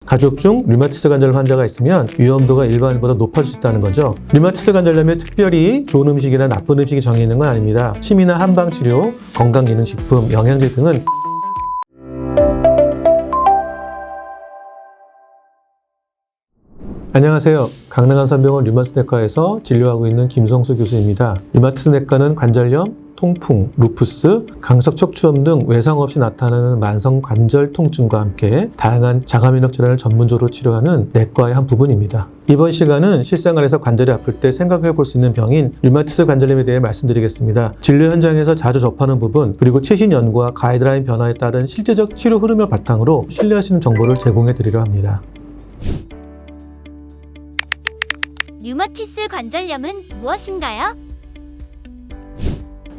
가족 중 류마티스 관절 환자가 있으면 위험도가 일반인보다 높아질 수 있다는 거죠. 류마티스 관절염에 특별히 좋은 음식이나 나쁜 음식이 정해 있는 건 아닙니다. 침이나 한방치료, 건강기능식품, 영양제 등은 안녕하세요. 강남한산병원 류마티스내과에서 진료하고 있는 김성수 교수입니다. 류마티스내과는 관절염, 통풍, 루푸스, 강석 척추염 등 외상 없이 나타나는 만성 관절 통증과 함께 다양한 자가면역 질환을 전문적으로 치료하는 내과의 한 부분입니다. 이번 시간은 실생활에서 관절이 아플 때 생각해 볼 수 있는 병인 류마티스 관절염에 대해 말씀드리겠습니다. 진료 현장에서 자주 접하는 부분, 그리고 최신 연구와 가이드라인 변화에 따른 실제적 치료 흐름을 바탕으로 신뢰할 수 있는 정보를 제공해 드리려 합니다. 류마티스 관절염은 무엇인가요?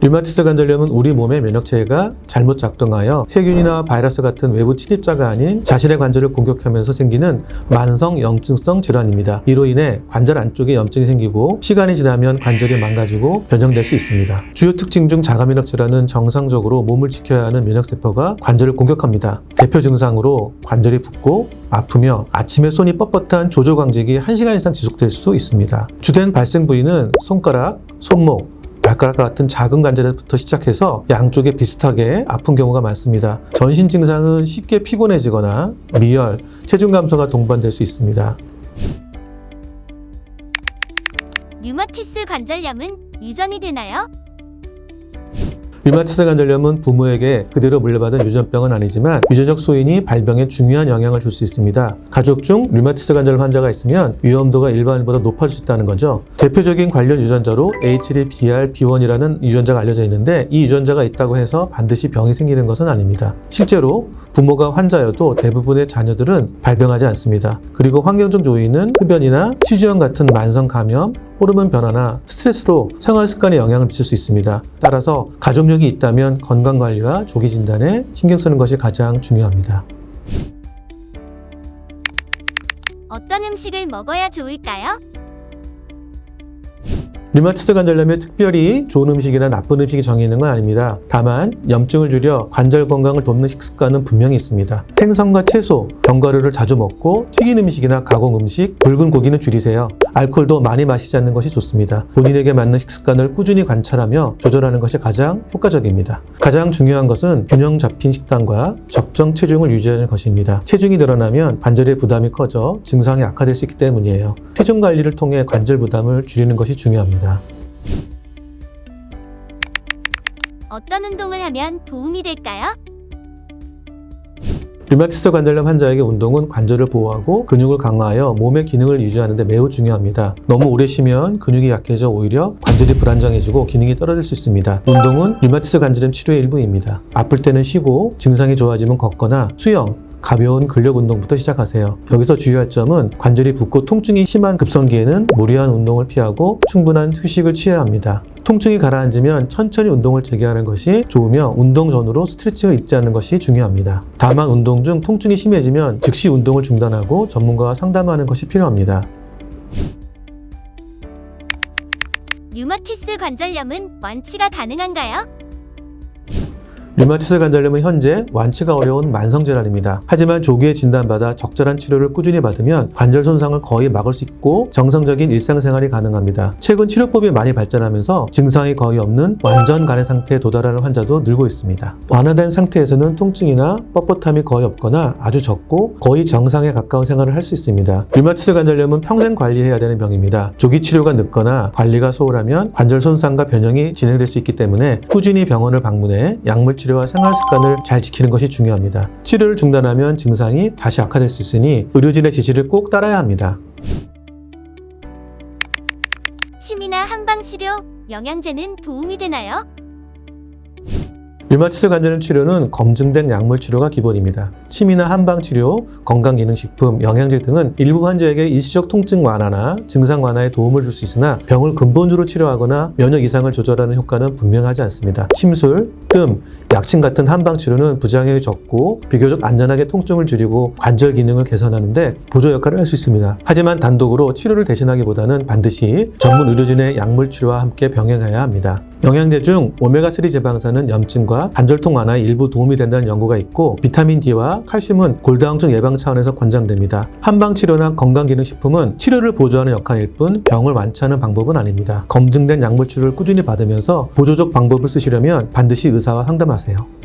류마티스 관절염은 우리 몸의 면역체계가 잘못 작동하여 세균이나 바이러스 같은 외부 침입자가 아닌 자신의 관절을 공격하면서 생기는 만성 염증성 질환입니다. 이로 인해 관절 안쪽에 염증이 생기고 시간이 지나면 관절이 망가지고 변형될 수 있습니다. 주요 특징 중 자가면역 질환은 정상적으로 몸을 지켜야 하는 면역세포가 관절을 공격합니다. 대표 증상으로 관절이 붓고 아프며 아침에 손이 뻣뻣한 조조광직이 1시간 이상 지속될 수 있습니다. 주된 발생 부위는 손가락, 손목, 발가락과 같은 작은 관절부터 시작해서 양쪽에 비슷하게 아픈 경우가 많습니다. 전신 증상은 쉽게 피곤해지거나 미열, 체중 감소가 동반될 수 있습니다. 류마티스 관절염은 유전이 되나요? 류마티스 관절염은 부모에게 그대로 물려받은 유전병은 아니지만 유전적 소인이 발병에 중요한 영향을 줄 수 있습니다. 가족 중 류마티스 관절 환자가 있으면 위험도가 일반인보다 높아질 수 있다는 거죠. 대표적인 관련 유전자로 H3BR.B1이라는 유전자가 알려져 있는데 이 유전자가 있다고 해서 반드시 병이 생기는 것은 아닙니다. 실제로 부모가 환자여도 대부분의 자녀들은 발병하지 않습니다. 그리고 환경적 요인은 흡연이나 치주염 같은 만성 감염, 호르몬 변화나 스트레스로 생활 습관에 영향을 미칠 수 있습니다. 따라서 가족력이 있다면 건강관리와 조기 진단에 신경 쓰는 것이 가장 중요합니다. 어떤 음식을 먹어야 좋을까요? 류마티스 관절염에 특별히 좋은 음식이나 나쁜 음식이 정해 있는 건 아닙니다. 다만 염증을 줄여 관절 건강을 돕는 식습관은 분명히 있습니다. 생선과 채소, 견과류를 자주 먹고 튀긴 음식이나 가공 음식, 붉은 고기는 줄이세요. 알코올도 많이 마시지 않는 것이 좋습니다. 본인에게 맞는 식습관을 꾸준히 관찰하며 조절하는 것이 가장 효과적입니다. 가장 중요한 것은 균형 잡힌 식단과 적정 체중을 유지하는 것입니다. 체중이 늘어나면 관절의 부담이 커져 증상이 악화될 수 있기 때문이에요. 체중 관리를 통해 관절 부담을 줄이는 것이 중요합니다. 어떤 운동을 하면 도움이 될까요? 류마티스 관절염 환자에게 운동은 관절을 보호하고 근육을 강화하여 몸의 기능을 유지하는 데 매우 중요합니다. 너무 오래 쉬면 근육이 약해져 오히려 관절이 불안정해지고 기능이 떨어질 수 있습니다. 운동은 류마티스 관절염 치료의 일부입니다. 아플 때는 쉬고 증상이 좋아지면 걷거나 수영, 가벼운 근력 운동부터 시작하세요. 여기서 주의할 점은 관절이 붓고 통증이 심한 급성기에는 무리한 운동을 피하고 충분한 휴식을 취해야 합니다. 통증이 가라앉으면 천천히 운동을 재개하는 것이 좋으며 운동 전후로 스트레칭을 잊지 않는 것이 중요합니다. 다만 운동 중 통증이 심해지면 즉시 운동을 중단하고 전문가와 상담하는 것이 필요합니다. 류마티스 관절염은 완치가 가능한가요? 류마티스 관절염은 현재 완치가 어려운 만성 질환입니다. 하지만 조기에 진단받아 적절한 치료를 꾸준히 받으면 관절 손상을 거의 막을 수 있고 정상적인 일상생활이 가능합니다. 최근 치료법이 많이 발전하면서 증상이 거의 없는 완전 간의 상태에 도달하는 환자도 늘고 있습니다. 완화된 상태에서는 통증이나 뻣뻣함이 거의 없거나 아주 적고 거의 정상에 가까운 생활을 할 수 있습니다. 류마티스 관절염은 평생 관리해야 되는 병입니다. 조기 치료가 늦거나 관리가 소홀하면 관절 손상과 변형이 진행될 수 있기 때문에 꾸준히 병원을 방문해 약물 치료와 생활 습관을 잘 지키는 것이 중요합니다. 치료를 중단하면 증상이 다시 악화될 수 있으니 의료진의 지시를 꼭 따라야 합니다. 침이나 한방치료, 영양제는 도움이 되나요? 류마티스 관절염 치료는 검증된 약물 치료가 기본입니다. 침이나 한방치료, 건강기능식품, 영양제 등은 일부 환자에게 일시적 통증 완화나 증상 완화에 도움을 줄 수 있으나 병을 근본적으로 치료하거나 면역 이상을 조절하는 효과는 분명하지 않습니다. 침술, 뜸, 약침 같은 한방 치료는 부작용이 적고 비교적 안전하게 통증을 줄이고 관절 기능을 개선하는데 보조 역할을 할 수 있습니다. 하지만 단독으로 치료를 대신하기보다는 반드시 전문 의료진의 약물 치료와 함께 병행해야 합니다. 영양제 중 오메가3 지방산은 염증과 관절통 완화에 일부 도움이 된다는 연구가 있고 비타민 D와 칼슘은 골다공증 예방 차원에서 권장됩니다. 한방치료나 건강기능식품은 치료를 보조하는 역할일 뿐 병을 완치하는 방법은 아닙니다. 검증된 약물 치료를 꾸준히 받으면서 보조적 방법을 쓰시려면 반드시 의사와 상담하세요.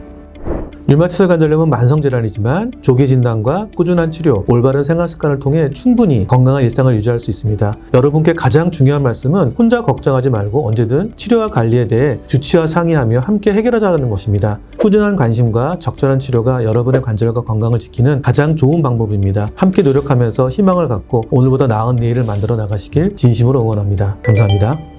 류마티스 관절염은 만성질환이지만 조기 진단과 꾸준한 치료, 올바른 생활 습관을 통해 충분히 건강한 일상을 유지할 수 있습니다. 여러분께 가장 중요한 말씀은 혼자 걱정하지 말고 언제든 치료와 관리에 대해 주치와 상의하며 함께 해결하자는 것입니다. 꾸준한 관심과 적절한 치료가 여러분의 관절과 건강을 지키는 가장 좋은 방법입니다. 함께 노력하면서 희망을 갖고 오늘보다 나은 내일을 만들어 나가시길 진심으로 응원합니다. 감사합니다.